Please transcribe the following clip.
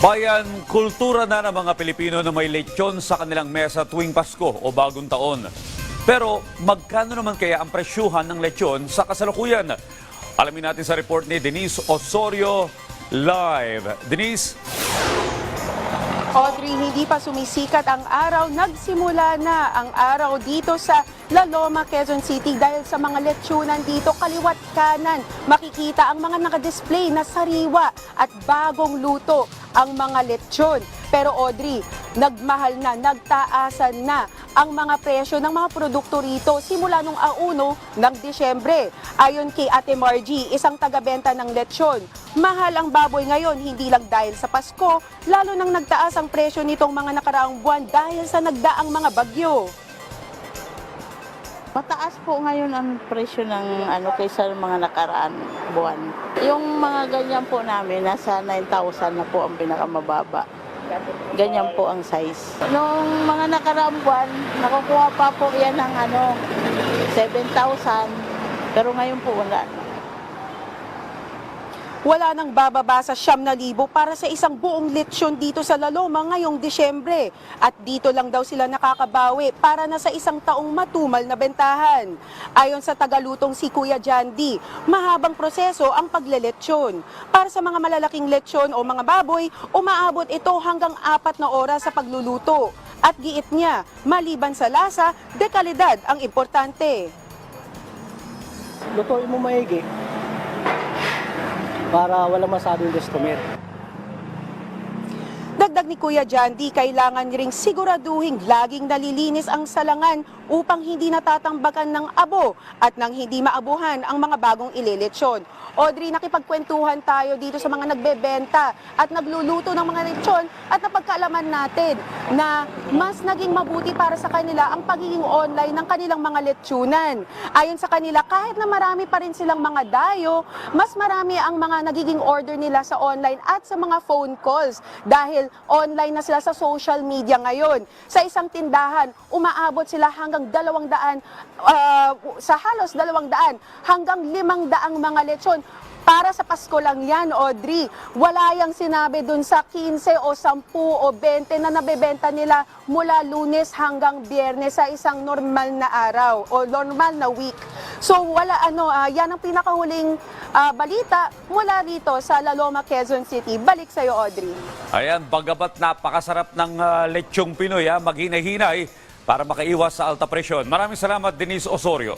Bayan, kultura na ng mga Pilipino na may lechon sa kanilang mesa tuwing Pasko o Bagong Taon. Pero magkano naman kaya ang presyuhan ng lechon sa kasalukuyan? Alamin natin sa report ni Denise Osorio live. Denise? Audrey, hindi pa sumisikat ang araw. Nagsimula na ang araw dito sa La Loma, Quezon City dahil sa mga lechonan dito kaliwat kanan. Makikita ang mga nakadisplay na sariwa at bagong luto ang mga lechon. Pero Audrey, nagmahal na, nagtaasan na ang mga presyo ng mga produkto rito simula nung 1 ng Disyembre. Ayon kay Ate Margie, isang taga-benta ng lechon, mahal ang baboy ngayon hindi lang dahil sa Pasko, lalo nang nagtaas ang presyo nitong mga nakaraang buwan dahil sa nagdaang mga bagyo. Mataas po ngayon ang presyo ng kaysa mga nakaraan buwan. Yung mga ganyan po namin, nasa 9,000 na po ang pinakamababa. Ganyan po ang size. Nung mga nakaraang buwan, nakukuha pa po yan ng 7,000. Pero ngayon po wala na. Wala nang bababa sa 9,000 para sa isang buong lechon dito sa La Loma ngayong Disyembre. At dito lang daw sila nakakabawi para na sa isang taong matumal na bentahan. Ayon sa tagalutong si Kuya Jandy, mahabang proseso ang paglelechon. Para sa mga malalaking lechon o mga baboy, umaabot ito hanggang 4 na oras sa pagluluto. At giit niya, maliban sa lasa, dekalidad ang importante. Lutuin mo maigi para wala masyadong customer. Dagdag ni Kuya Jandy, kailangan ring siguraduhin laging nalilinis ang salangan upang hindi natatambakan ng abo at nang hindi maabuhan ang mga bagong ililechon. Audrey, nakipagkwentuhan tayo dito sa mga nagbebenta at nagluluto ng mga lechon at napagkaalaman natin na mas naging mabuti para sa kanila ang pagiging online ng kanilang mga lechonan. Ayon sa kanila, kahit na marami pa rin silang mga dayo, mas marami ang mga nagiging order nila sa online at sa mga phone calls dahil online na sila sa social media ngayon. Sa isang tindahan, umaabot sila hanggang 200, sa halos 200 hanggang 500 mga lechon. Para sa Pasko lang yan, Audrey. Wala yang sinabi dun sa 15 o 10 o 20 na nabebenta nila mula Lunes hanggang Biyernes sa isang normal na araw o normal na week. So wala yan ang pinakahuling balita mula rito sa La Loma, Quezon City. Balik sa iyo, Audrey. Ayan, bagamat napakasarap ng lechong Pinoy, maghinay-hinay para makaiwas sa alta presyon. Maraming salamat, Denise Osorio.